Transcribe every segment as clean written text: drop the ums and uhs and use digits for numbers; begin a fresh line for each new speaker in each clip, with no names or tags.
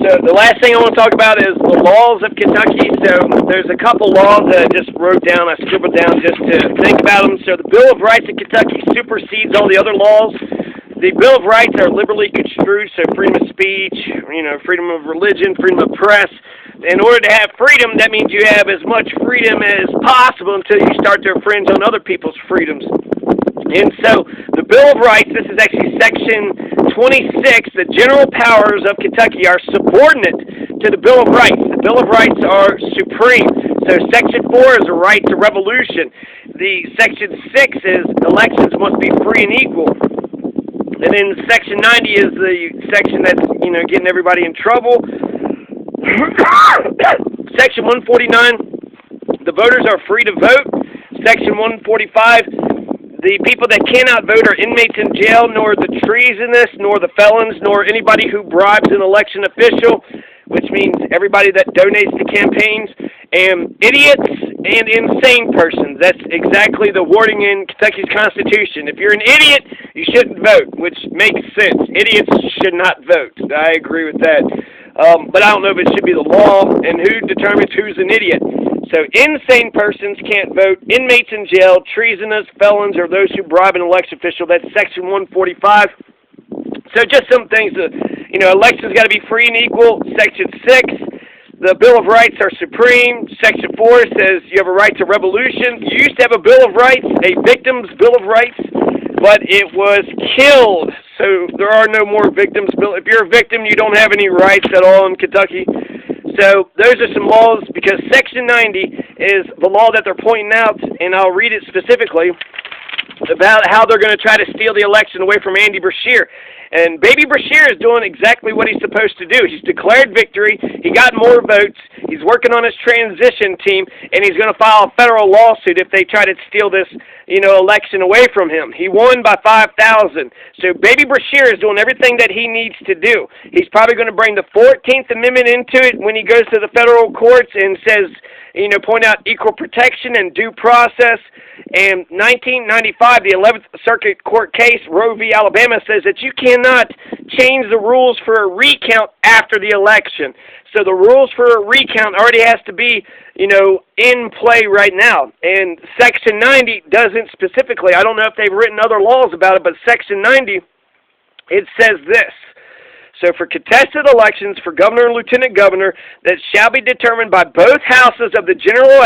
So the last thing I want to talk about is the laws of Kentucky. So there's a couple laws that I just wrote down. I scribbled down just to think about them. So the Bill of Rights of Kentucky supersedes all the other laws. The Bill of Rights are liberally construed, so freedom of speech, freedom of religion, freedom of press. In order to have freedom, that means you have as much freedom as possible until you start to infringe on other people's freedoms. And so the Bill of Rights, this is actually Section 26, the general powers of Kentucky are subordinate to the Bill of Rights. The Bill of Rights are supreme. So Section 4 is a right to revolution. The Section 6 is elections must be free and equal. And then Section 90 is the section that's, getting everybody in trouble. Section 149, the voters are free to vote. Section 145, the people that cannot vote are inmates in jail, nor the treasonous, nor the felons, nor anybody who bribes an election official, which means everybody that donates to campaigns, and idiots and insane persons. That's exactly the wording in Kentucky's Constitution. If you're an idiot, you shouldn't vote, which makes sense. Idiots should not vote. I agree with that. But I don't know if it should be the law, and who determines who's an idiot. So insane persons can't vote, inmates in jail, treasonous, felons, or those who bribe an election official. That's Section 145. So just some things, elections got to be free and equal. Section 6, the Bill of Rights are supreme. Section 4 says you have a right to revolution. You used to have a Bill of Rights, a victim's Bill of Rights, but it was killed. So there are no more victims. If you're a victim, you don't have any rights at all in Kentucky. So those are some laws, because Section 90 is the law that they're pointing out, and I'll read it specifically, about how they're going to try to steal the election away from Andy Beshear. And Baby Beshear is doing exactly what he's supposed to do. He's declared victory. He got more votes. He's working on his transition team, and he's going to file a federal lawsuit if they try to steal this, election away from him. He won by 5,000. So Baby Beshear is doing everything that he needs to do. He's probably going to bring the 14th Amendment into it when he goes to the federal courts and says, point out equal protection and due process. And 1995, the 11th Circuit Court case, Roe v. Alabama, says that you cannot change the rules for a recount after the election. So the rules for a recount already has to be, in play right now. And Section 90 doesn't specifically. I don't know if they've written other laws about it, but Section 90, it says this. So for contested elections for governor and lieutenant governor that shall be determined by both houses of the General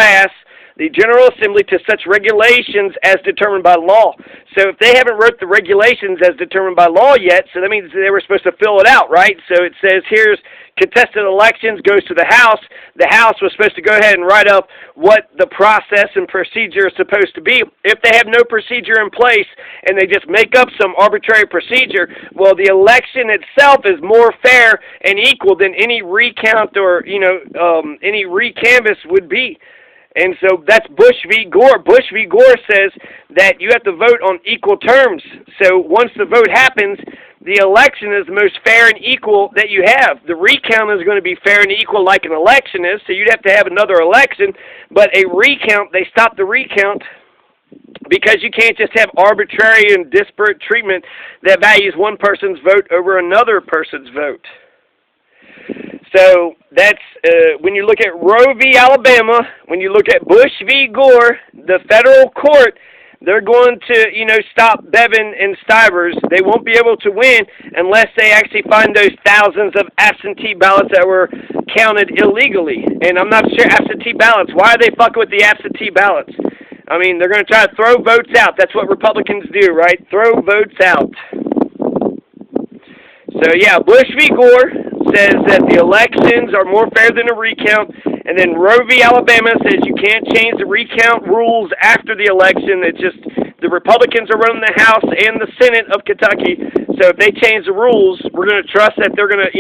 Assembly to such regulations as determined by law. So if they haven't wrote the regulations as determined by law yet, so that means they were supposed to fill it out, right? So it says here's contested elections, goes to the House. The House was supposed to go ahead and write up what the process and procedure is supposed to be. If they have no procedure in place and they just make up some arbitrary procedure, well, the election itself is more fair and equal than any recount or, any recanvass would be. And so that's Bush v. Gore. Bush v. Gore says that you have to vote on equal terms. So once the vote happens, the election is the most fair and equal that you have. The recount is going to be fair and equal like an election is, so you'd have to have another election. But a recount, they stopped the recount because you can't just have arbitrary and disparate treatment that values one person's vote over another person's vote. So that's, when you look at Roe v. Alabama, when you look at Bush v. Gore, the federal court, they're going to, stop Bevin and Stivers. They won't be able to win unless they actually find those thousands of absentee ballots that were counted illegally. And I'm not sure, absentee ballots, why are they fucking with the absentee ballots? I mean, they're going to try to throw votes out. That's what Republicans do, right? Throw votes out. So, yeah, Bush v. Gore says that the elections are more fair than a recount, and then Roe v. Alabama says you can't change the recount rules after the election. It's just the Republicans are running the House and the Senate of Kentucky, so if they change the rules, we're going to trust that they're going to,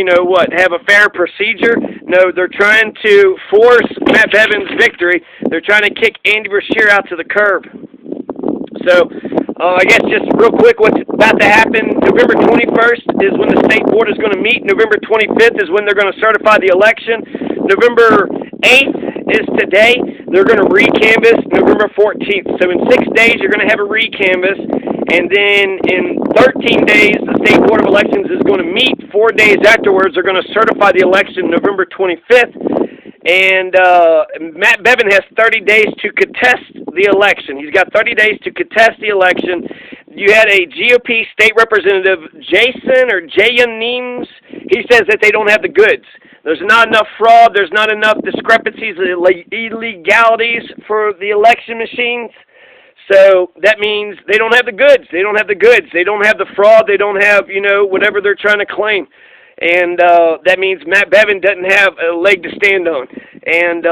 have a fair procedure. No, they're trying to force Matt Bevin's victory. They're trying to kick Andy Beshear out to the curb. So, I guess just real quick, what's about to happen, November 21st is when the state board is going to meet. November 25th is when they're going to certify the election. November 8th is today. They're going to recanvass November 14th. So in 6 days, you're going to have a recanvass. And then in 13 days, the State Board of Elections is going to meet. 4 days afterwards, they're going to certify the election November 25th. And Matt Bevin has 30 days to contest the election. He's got 30 days to contest the election. You had a GOP state representative, Jason Neems. He says that they don't have the goods. There's not enough fraud. There's not enough discrepancies, illegalities for the election machines. So that means they don't have the goods. They don't have the goods. They don't have the fraud. They don't have, whatever they're trying to claim. And that means Matt Bevin doesn't have a leg to stand on. And,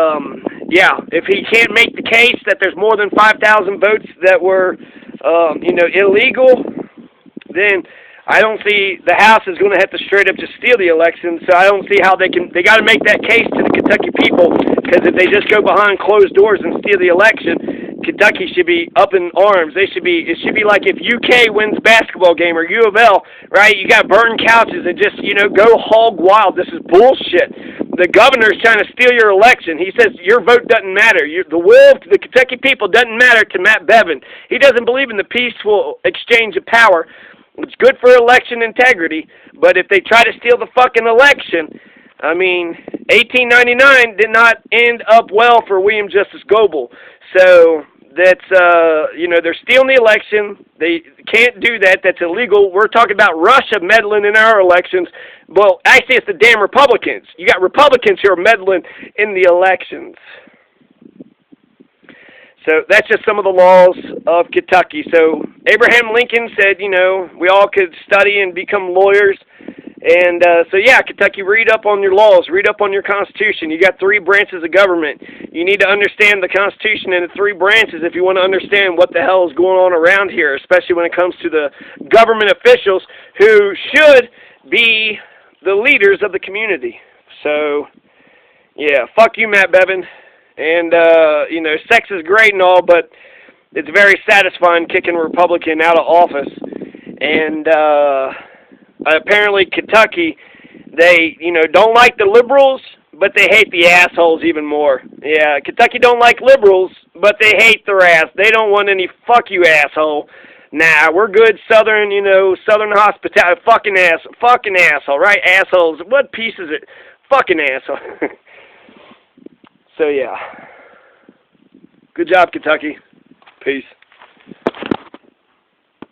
if he can't make the case that there's more than 5,000 votes that were, illegal, then I don't see the House is going to have to straight up just steal the election. So I don't see how they got to make that case to the Kentucky people, because if they just go behind closed doors and steal the election, Kentucky should be up in arms. It should be like if UK wins basketball game or U of L, right? You got burned couches and just, go hog wild. This is bullshit. The governor's trying to steal your election. He says your vote doesn't matter. The will of the Kentucky people doesn't matter to Matt Bevin. He doesn't believe in the peaceful exchange of power. It's good for election integrity, but if they try to steal the fucking election, 1899 did not end up well for William Justice Goebel. So that's, they're stealing the election. They can't do that. That's illegal. We're talking about Russia meddling in our elections. Well, actually, it's the damn Republicans. You got Republicans who are meddling in the elections. So that's just some of the laws of Kentucky. So Abraham Lincoln said, we all could study and become lawyers. And Kentucky, read up on your laws. Read up on your Constitution. You got 3 branches of government. You need to understand the Constitution and the 3 branches if you want to understand what the hell is going on around here, especially when it comes to the government officials who should be the leaders of the community. So, yeah, fuck you, Matt Bevin. And, sex is great and all, but it's very satisfying kicking a Republican out of office. And apparently Kentucky, they, don't like the liberals, but they hate the assholes even more. Yeah, Kentucky don't like liberals, but they hate their ass. They don't want any fuck you asshole. Nah, we're good southern, southern hospitality. Fucking asshole, right? Assholes. What piece is it? Fucking asshole. So, yeah. Good job, Kentucky. Peace.